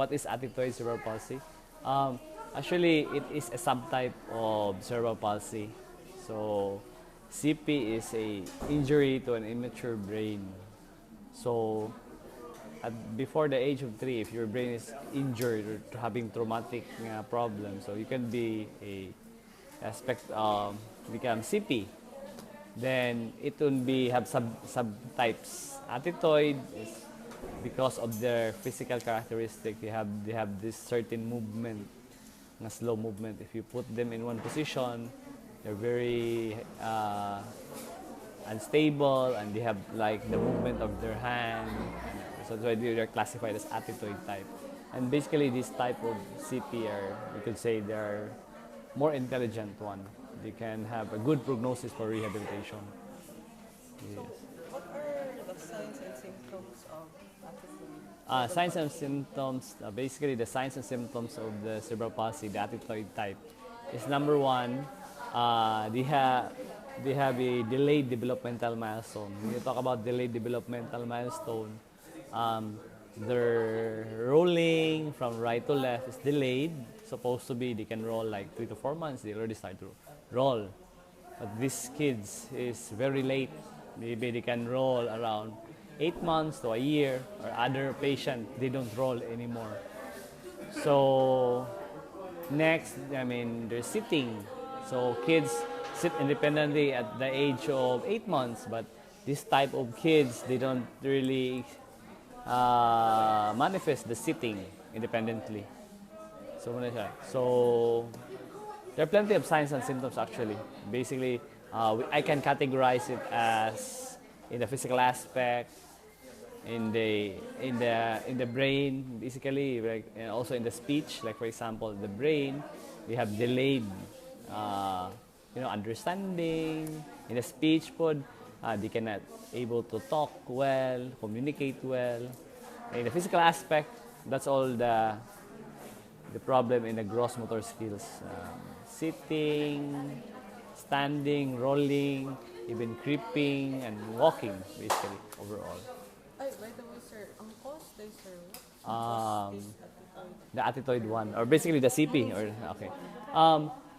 what is Athetoid Cerebral Palsy? Actually, it is a subtype of cerebral palsy. So, CP is a injury to an immature brain. So, before the age of 3, if your brain is injured or having traumatic problem, so you can be a aspect become CP. Then it will be have subtypes. Athetoid is because of their physical characteristic. They have this certain movement, a slow movement. If you put them in one position, they're very unstable, and they have like the movement of their hand. So that's why they're classified as athetoid type. And basically, this type of CP are, you could say, they're more intelligent one. They can have a good prognosis for rehabilitation. So, Yes. what are the signs and symptoms of Signs and symptoms, basically the signs and symptoms of the cerebral palsy, the athetoid type, is number one, they have a delayed developmental milestone. When you talk about delayed developmental milestone, their rolling from right to left is delayed. Supposed to be they can roll like 3 to 4 months, they already start to roll. But these kids is very late. Maybe they can roll around 8 months to a year, or other patient, they don't roll anymore. So next, I mean, they're sitting. So kids sit independently at the age of 8 months, but this type of kids, they don't really manifest the sitting independently. So there are plenty of signs and symptoms actually. Basically, I can categorize it as in the physical aspect, in the brain, basically, like, and also in the speech. Like for example, the brain, we have delayed, understanding. In the speech pod, they cannot able to talk well, communicate well. In the physical aspect, that's all the problem in the gross motor skills. Sitting, standing, rolling, even creeping and walking, basically, overall. Ay, by the way, sir, ang cause day, sir, what Um, cause this athetoid? the athetoid one, or basically the CP, or okay.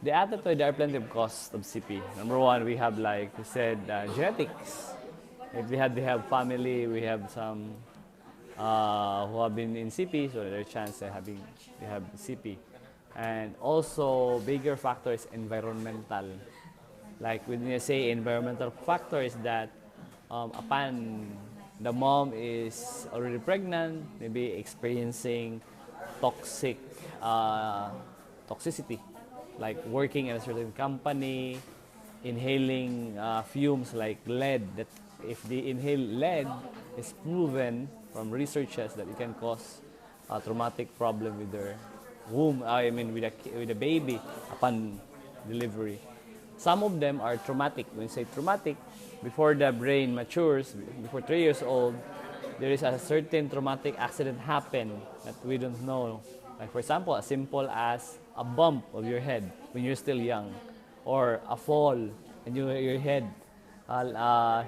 The athetoid, there are plenty of causes of CP. Number one, we have, like you said, genetics. If we have family, we have some who have been in CP, so there's a chance they have CP. And also, bigger factor is environmental. Like when you say environmental factor is that upon the mom is already pregnant, maybe experiencing toxic toxicity, like working in a certain company, inhaling fumes like lead. That if they inhale lead, is proven from researchers that it can cause a traumatic problem with their womb. I mean, with a baby upon delivery. Some of them are traumatic. When you say traumatic, before the brain matures, before 3 years old, there is a certain traumatic accident happen that we don't know. Like for example, as simple as a bump of your head when you're still young, or a fall and your head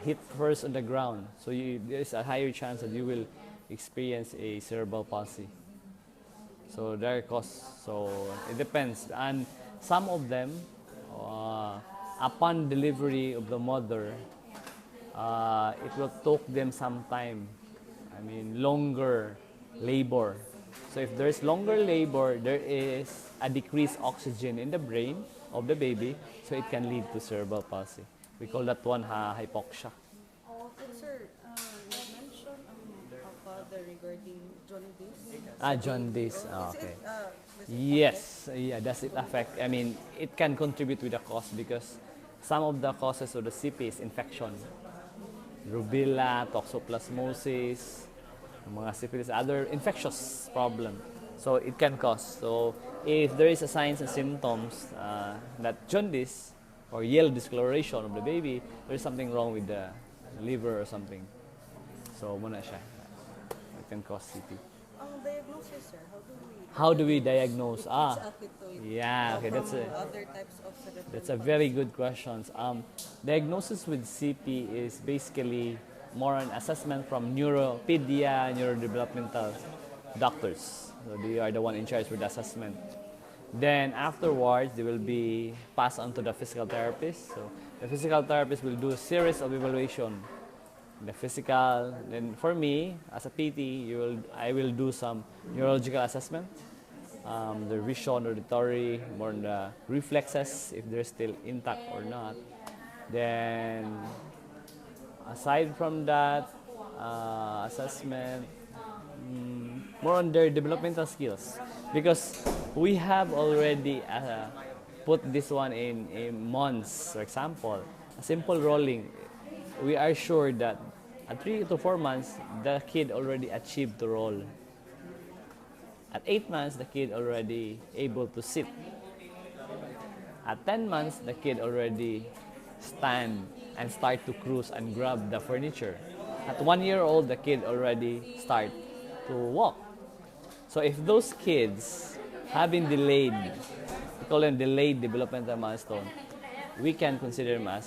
hit first on the ground. So there is a higher chance that you will experience a cerebral palsy. So there are costs. So it depends. And some of them, upon delivery of the mother, it will take them some time. I mean, longer labor. So if there's longer labor, there is a decreased oxygen in the brain of the baby, so it can lead to cerebral palsy. We call that one hypoxia. And sir, you mentioned a father regarding jaundice. Jaundice. Is Okay. it, does it Yes, yeah, does it affect? I mean, it can contribute with the cause because some of the causes of the CP is infection. Rubella, toxoplasmosis, mga syphilis, other infectious problem. So it can cause. So if there is a signs and symptoms that jaundice or yellow discoloration of the baby, there is something wrong with the liver or something. So muna siya. It can cause CP. Ang diagnosis, sir, How do we diagnose? It's athetoid. Yeah, okay, From that's a other types of cerebral That's a very good question. Diagnosis with CP is basically more an assessment from neurodevelopmental doctors. So they are the one in charge with the assessment. Then afterwards, they will be passed on to the physical therapist. So the physical therapist will do a series of evaluation. The physical, then for me, as a PT, I will do some neurological assessment, the vision, auditory, more on the reflexes, if they're still intact or not. Then, aside from that, assessment, more on their developmental skills, because we have already put this one in months. For example, a simple rolling, we are sure that at 3 to 4 months, the kid already achieved to roll. At 8 months, the kid already able to sit. At 10 months, the kid already stand and start to cruise and grab the furniture. At 1 year old, the kid already start to walk. So if those kids have been delayed, we call them delayed developmental milestone, we can consider them as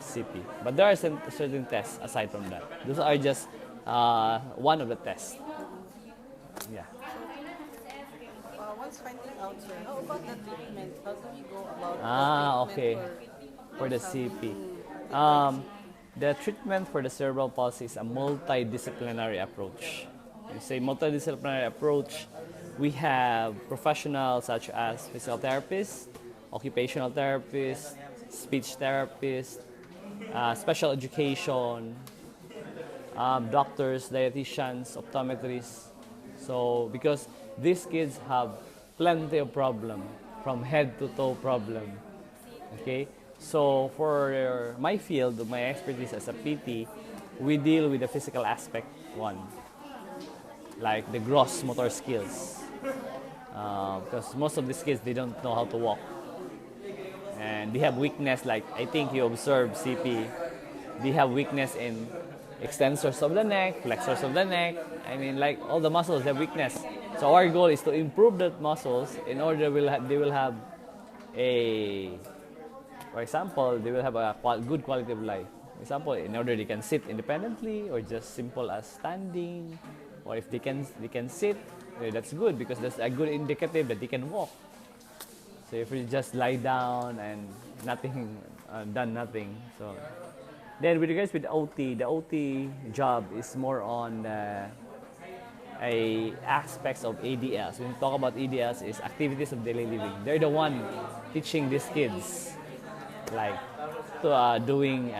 CP. But there are certain tests aside from that. Those are just one of the tests. Yeah. Once finding out, sir, how about the treatment? How do we go about the treatment for the CP? Epilepsy? The treatment for the cerebral palsy is a multidisciplinary approach. When you say multidisciplinary approach, we have professionals such as physical therapists, occupational therapists, speech therapists, special education, doctors, dietitians, optometrists. So because these kids have plenty of problem, from head to toe problem. Okay, so for my field, my expertise as a PT, we deal with the physical aspect one, like the gross motor skills, because most of these kids, they don't know how to walk, and they have weakness, like I think you observe CP, they have weakness in extensors of the neck, flexors of the neck. I mean, like all the muscles have weakness. So our goal is to improve that muscles in order they will have a, for example, they will have a good quality of life. For example, in order they can sit independently, or just simple as standing, or if they can sit, that's good because that's a good indicative that they can walk. So if you just lie down and nothing, done nothing. So then with regards with the OT job is more on aspects of ADLs. When we talk about ADLs, is activities of daily living. They're the one teaching these kids, like doing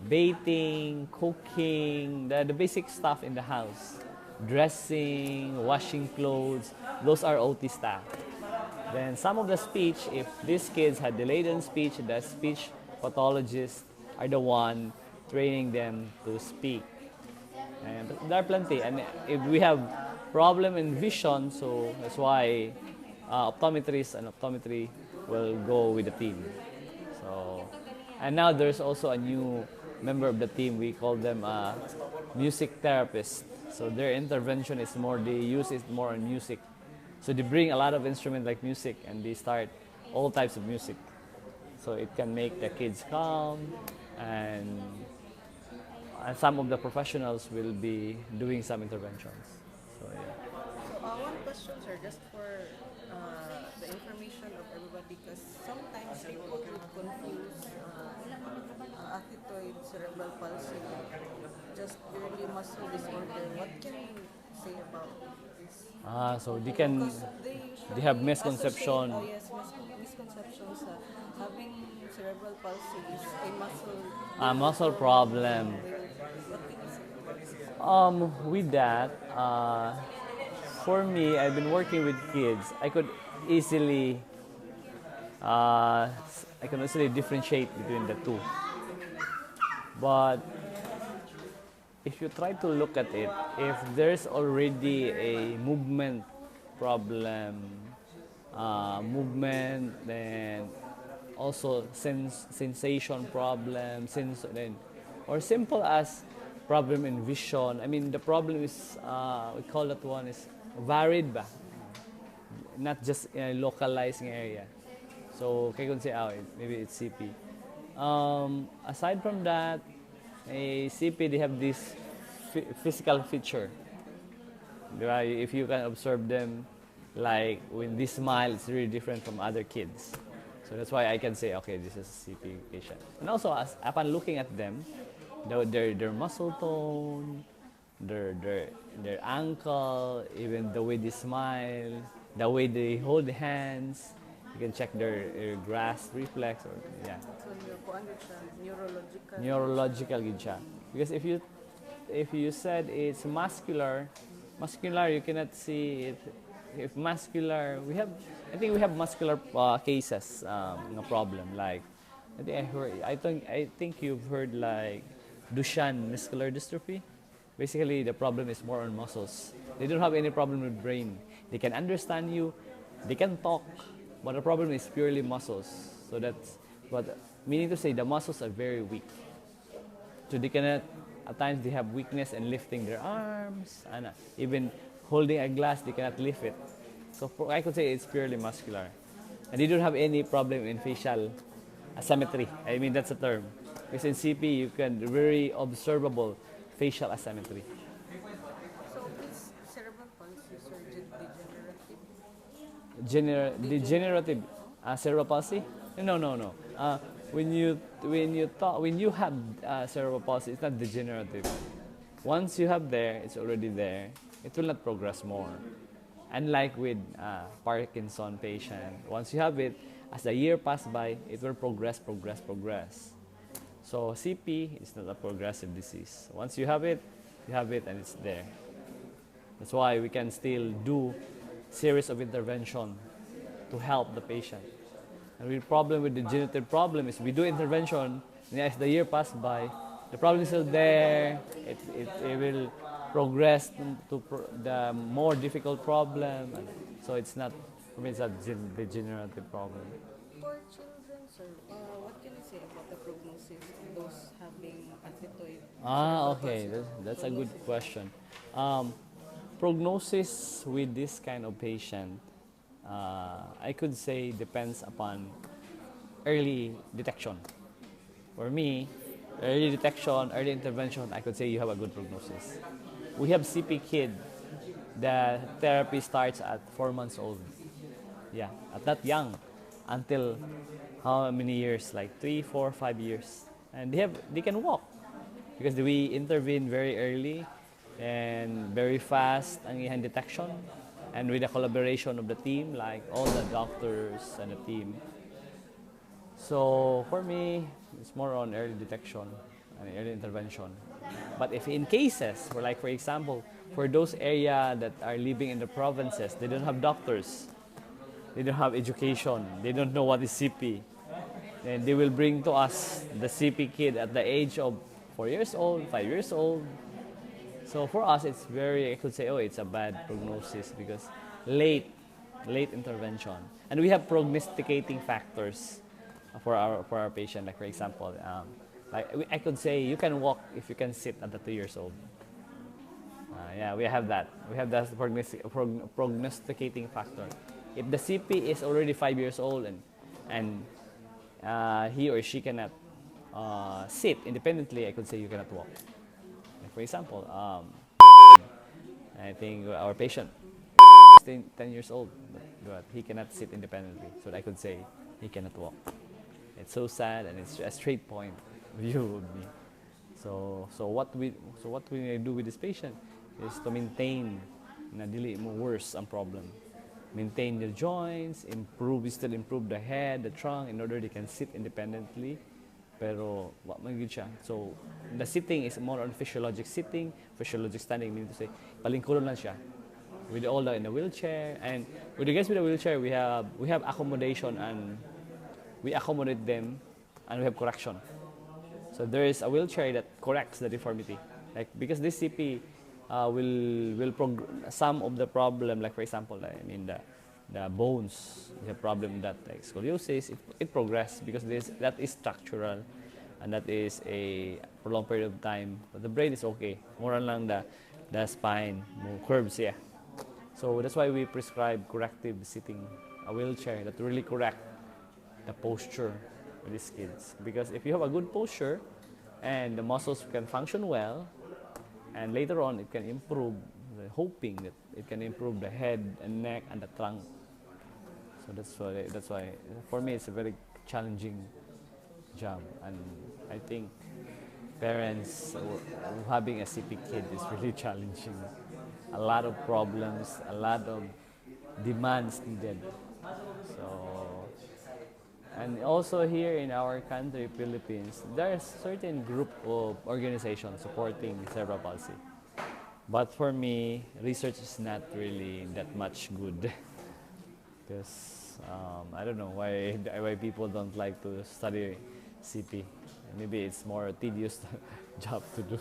bathing, cooking, the basic stuff in the house, dressing, washing clothes. Those are OT staff. Then some of the speech, if these kids had delayed in speech, the speech pathologists are the one training them to speak. And there are plenty. And if we have problem in vision, so that's why optometrists and optometry will go with the team. So, and now there's also a new member of the team. We call them music therapists. So their intervention is more, they use it more on music. So they bring a lot of instruments like music, and they start all types of music. So it can make the kids calm, and some of the professionals will be doing some interventions. So yeah. So one question, sir, just for the information of everybody, because sometimes people would confuse Athetoid Cerebral Palsy, just early muscle disorder. What can you say about this? So they They have usually misconception. associate- yes, misconceptions. Having cerebral palsy is a muscle. Muscle problem. What can you say about this? With that, for me, I've been working with kids. I could easily differentiate between the two. But if you try to look at it, if there's already a movement problem, then also sensation problem, or simple as problem in vision. I mean, the problem is, we call that one is varied ba? Not just in a localized area. So, kaya kung say, maybe it's CP. Aside from that, a CP, they have this physical feature. Right? If you can observe them, like when they smile, it's really different from other kids. So that's why I can say, okay, this is a CP patient. And also, upon looking at them, their muscle tone, their ankle, even the way they smile, the way they hold hands, you can check their grasp reflex, or yeah, So yung kuan yun siya, neurological. neurological gid siya. Because if you said it's muscular you cannot see it. If muscular, I think we have muscular cases, no problem. Like I think you've heard like Duchenne muscular dystrophy. Basically, the problem is more on muscles. They don't have any problem with brain. They can understand you, they can talk, but the problem is purely muscles. So that's what meaning to say the muscles are very weak. So they cannot, at times they have weakness in lifting their arms, and even holding a glass, they cannot lift it. So I could say it's purely muscular. And they don't have any problem in facial asymmetry. I mean, that's a term. Because in CP, you can very observable facial asymmetry. So this cerebral palsy is degenerative. Degenerative cerebral palsy? No. When you have cerebral palsy, it's not degenerative. Once you have there, it's already there. It will not progress more. Unlike with Parkinson patient, once you have it, as the year pass by, it will progress. So CP is not a progressive disease. Once you have it, and it's there. That's why we can still do series of intervention to help the patient. And the problem with the degenerative problem is we do intervention, and as the year pass by, the problem is still there. It will progress to the more difficult problem. And so it's not, I mean, it's a degenerative problem. For children, sir, what can you say about the prognosis of those having athetoid? Okay, that's a good question. Prognosis with this kind of patient, I could say depends upon early detection. For me, early detection, early intervention, I could say you have a good prognosis. We have CP kid, the therapy starts at 4 months old. Yeah, at that young, until how many years? Like 3, 4, 5 years, and they can walk because we intervene very early and very fast ang iyang detection, and with the collaboration of the team, like all the doctors and the team. So for me, it's more on early detection and early intervention. But if in cases where, like for example, for those area that are living in the provinces, they don't have doctors, they don't have education, they don't know what is CP, then they will bring to us the CP kid at the age of 4 years old, 5 years old. So for us, it's very, I could say, oh, it's a bad prognosis because late intervention. And we have prognosticating factors for our patient. Like for example, I could say you can walk if you can sit at the 2 years old. Yeah, we have that. We have that prognosticating factor. If the CP is already 5 years old and he or she cannot sit independently, I could say you cannot walk. Like for example, I think our patient is 10 years old, but he cannot sit independently, so I could say he cannot walk. It's so sad, and it's a straight point view of me. So what we do with this patient is to maintain na dili mo worse ang problem. Maintain the joints, still improve the head, the trunk, in order they can sit independently. Pero what man gyud siya. So the sitting is more on physiologic sitting, physiologic standing, meaning to say palingkuron lang siya. With all in the wheelchair, and with regards with the wheelchair, we have accommodation, and we accommodate them, and we have correction. So there is a wheelchair that corrects the deformity. Like because this CP some of the problem, like for example, I mean the bones, we have problem that like scoliosis, it progress because that is structural, and that is a prolonged period of time. But the brain is okay. More lang the spine, more curves, yeah. So that's why we prescribe corrective sitting, a wheelchair that really correct the posture of these kids. Because if you have a good posture and the muscles can function well, and later on it can improve, hoping that It can improve the head and neck and the trunk. So that's why for me it's a very challenging job, and I think parents having a CP kid is really challenging. A lot of problems, a lot of demands needed. So, and also here in our country, Philippines, there are certain group of organizations supporting cerebral palsy. But for me, research is not really that much good because I don't know why people don't like to study CP. Maybe it's more tedious job to do.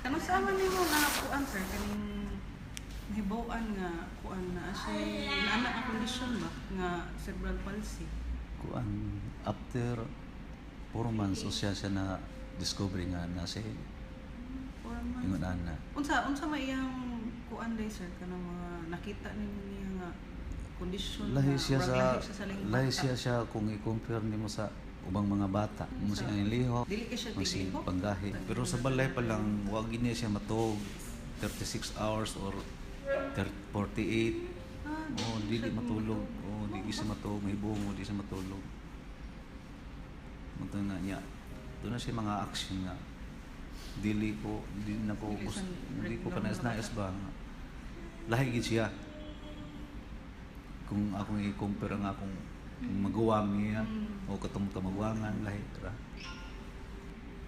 Ano sa aman nimo nga kuan sir kaning hibaw-an nga kuan na siya naana ang kondisyon ba nga cerebral palsy? Kuan after 4 months o siya na discovery nga na siya ingon ana. Unsa may iyang kuan day sir kanang mga nakita ninyo niya nga kondisyon Lahi nga siya lahi siya siya kung i-compare nimo sa ubang mga bata. Mo siya ang liho, dili kay siya mo si tigihok. panggahi. Pero sa balay pa lang wa gid niya siya matog 36 hours or 48. Oh, dili matulog. Oh, di siya matulog, mahibong, di siya matulog. Munta na niya. Doon na siya mga action nga. Dili ko kanais ba. Lahi gid siya. Kung akong i-compare nga akong magawang niya o katong kamagwangan lahi ra.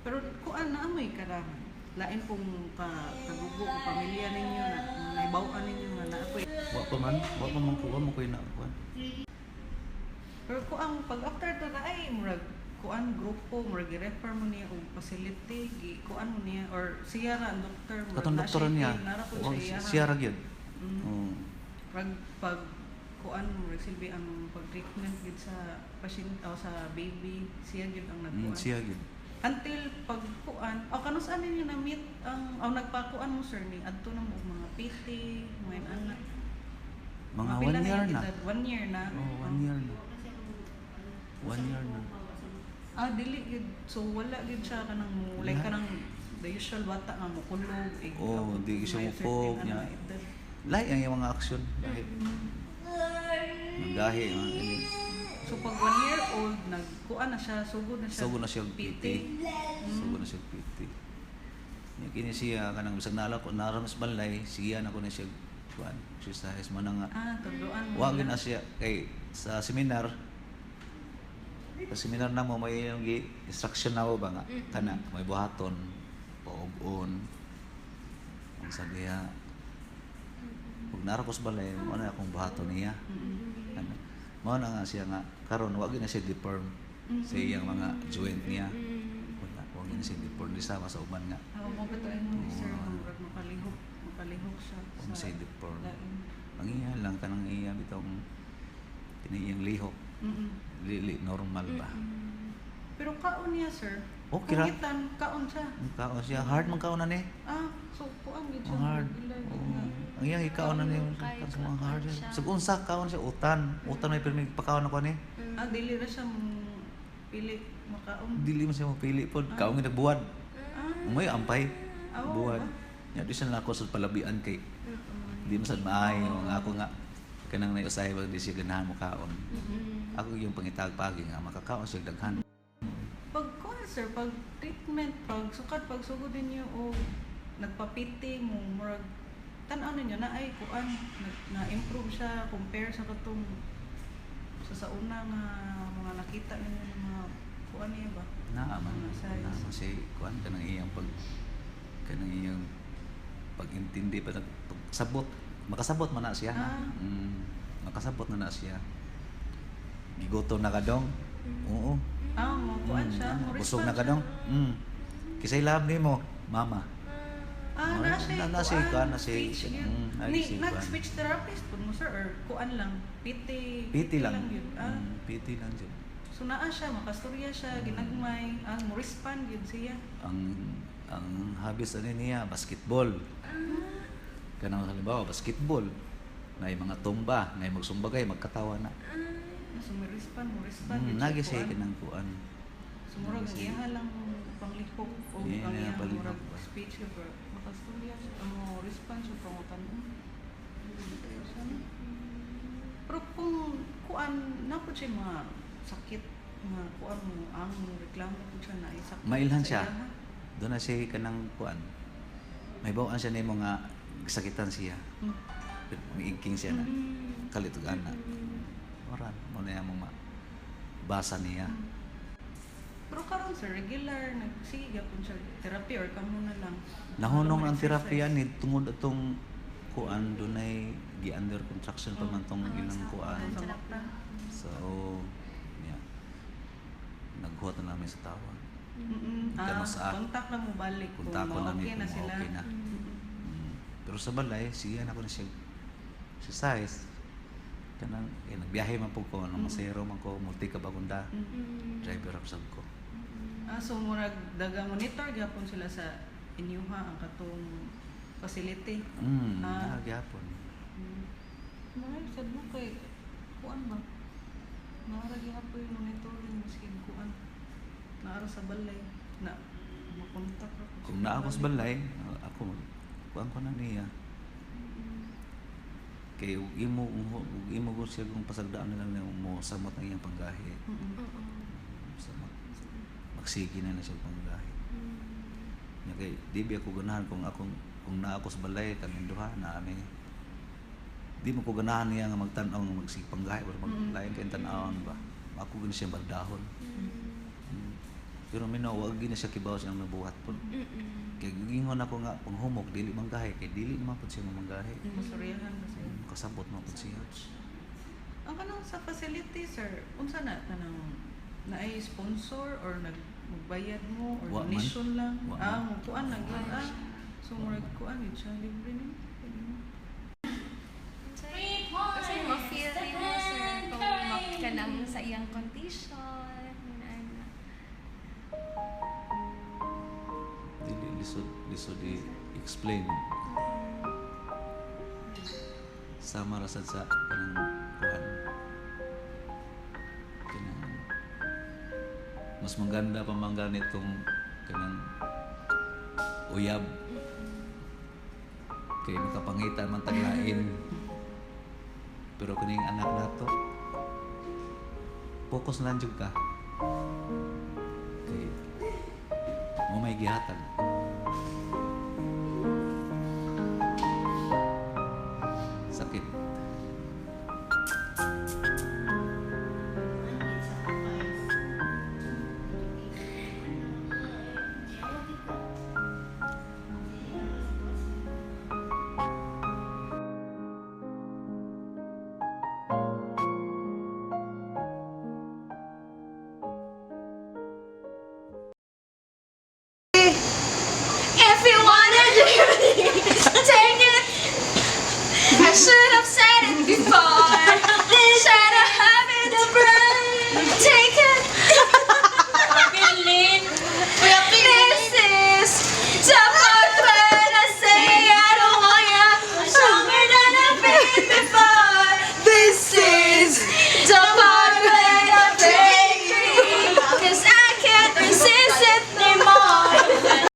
Pero kuan na amoy karangan. Lain kung kagugo ko pamilya ninyo na naibaw-an ninyo nga naapoy. Wa pa man ko na kuan. Pero kuang pag after to na ay murag kuan grupo murag i-refer mo niya og facility kuan mo niya or siya ra ang doktor murag Katong doktor niya. Siya ra gyud. Pag kuan mo silbi ang pag-treatment gid sa pasyente o sa baby siya gyud ang nagkuan. Siya gyud. Until pag kuan kano saan ninyo na meet ang nagpakuan mo sir ni adto na mo mga PT mga anak. Mga 1 year na. 1 year na. Oh, 1 year na. 1 year na. Dili gid. So wala gid siya kanang like kanang the usual bata nga mo kulog. Oh, di siya mupog niya. Lahi ang iyang mga action. Lahi. Magahi. So pag 1 year old, nagkuan na siya, sugod na siya. Sugod na siya PT. Sugod na siya PT. Nya kini siya kanang bisag nala ko naramas balay, siya na ko na siya kuan. Exercise man nga. Tuduan mo. Wa gyud na siya kay sa seminar. Sa seminar na mo may yung instruction na ba nga kana may buhaton paug-on. Ang sabiya pag narakos balay mo na akong buhaton niya. Mao na nga siya nga karon wa gyud na siya deform sa iyang mga joint niya. Wala wa gyud na siya deform di sama sa uban nga. Mo bitaw mo sir, murag makalihok siya. Wa siya deform. Ang iya lang kanang iya bitong kini iyang lihok. Lili normal ba. Pero kaon niya sir. Okay ra. Kaon siya. Kaon siya hard man kaon na ni. So kuan gid siya. Hard. Ang iyang ikaon na niya sa mga hard. Sa unsa kaon siya utan. Utan may permi pakaon ako ni. Dili ra siya pili makaon. Dili man siya mapili pod. Kaon nga nagbuwad. May ampay. Buwad. Nya di siya nako sa palabian kay. Di man sad maayo nga ako nga kanang naiusahay ba di siya ganahan mo kaon. Ako yung pangitag-pagi nga makakaon siya daghan. Pag sir, pag treatment, pag sukat, pag sugod ninyo o nagpapiti mo, murag tan-aw ninyo na ay kuan na-improve siya compare sa katong sa una nga mga nakita ninyo ng mga kuan niya ba? Naaman si kuan kanang iyang pag-intindi pa sabot makasabot man na siya. Makasabot na siya. Gigoto na kadong. Oo. Mo kuan siya. Busog na kadong. Kisay lab nimo, mama. Na siya na siya. Nag-speech therapist po mo sir or kuan lang PT lang yun. PT lang yun. So naa siya, makastorya siya, ginagmay, mo respond yun siya. Ang hobbies niya basketball. Kanang halimbawa basketball. Ngay mga tumba, ngay magsumbagay, magkatawa na. So may respond. Nagi siya kinang kuan. Sumurag iya lang panglihok o ang iyang speech ka pastilya mo response sa pangutan mo. Pero kung kuan na po siya mga sakit nga kuan mo ang reklamo po siya na sakit. Mailhan sa siya. iya, ha? Doon na siya kanang kuan. May bawaan siya nimo nga sakitan siya. May igking siya na. Kalito gana. Oran mo na yung mga basa niya. Pero karon sir, regular nagsige gyapon siya therapy or kamo na lang. Nahunong ang Exercise. terapiya ni tungod atong kuan dunay gi-under contraction pa man tong ilang kuan. Sa mata. So, yeah. Naghuwat na namin sa tawag. Ah, Kano sa- kontak na mo balik kung Punta ko okay namin na kung sila. okay na. Pero sa balay, siya na ko na siya exercise. Kanang nagbiyahe man po ko, nang masero man ko, multi ka bagunda. Driver up sab ko. Ah, so murag daga monitor gyapon sila sa inyuha ang katong facility. Nagyapon. Maray sad mo kay kuan ba? Naara gyapon yung monitoring maski kuan. Naara sa balay na makontak ra ko. Kung naa ko sa balay, ako kuan ko na niya. Kay ug imo ko siya kung pasagdaan na lang mo samot ang iyang panggahi. Samot. Magsige na siya panggahi. Nya kay di biya ko ganahan kung naa ako sa balay kaming duha na ami. Di mo ko ganahan niya nga magtan-aw nga magsige panggahi or maglain kay tan-awon ba. Ako gani siya baldahon. Pero minaw wag gina siya kibaw siyang nabuhat po. Kay gingon ako nga panghumog dili manggahi kay dili naman pud siya manggahi. Masuriyahan kasi. Kasabot mo pud siya. Ang kanang sa facility sir, unsa na kanang naay sponsor or magbayad mo or Wa man. donation lang? Wa Ah, man. kuan lang yun. Ah, so murag kuan yun siya libre ni. Kasi ma-feel mo, sir, kung map ka lang sa iyang condition. Ano. Dili lisod i-explain. Sama ra sad sa kanang kuan. Kanang mas maganda pa man ganitong kanang uyab. Kay makapangita man taglain. Pero kaning anak nato focus lang jud ka. Kay mo may gihatag. Sakit. If you wanted to, take it. I should have said it before.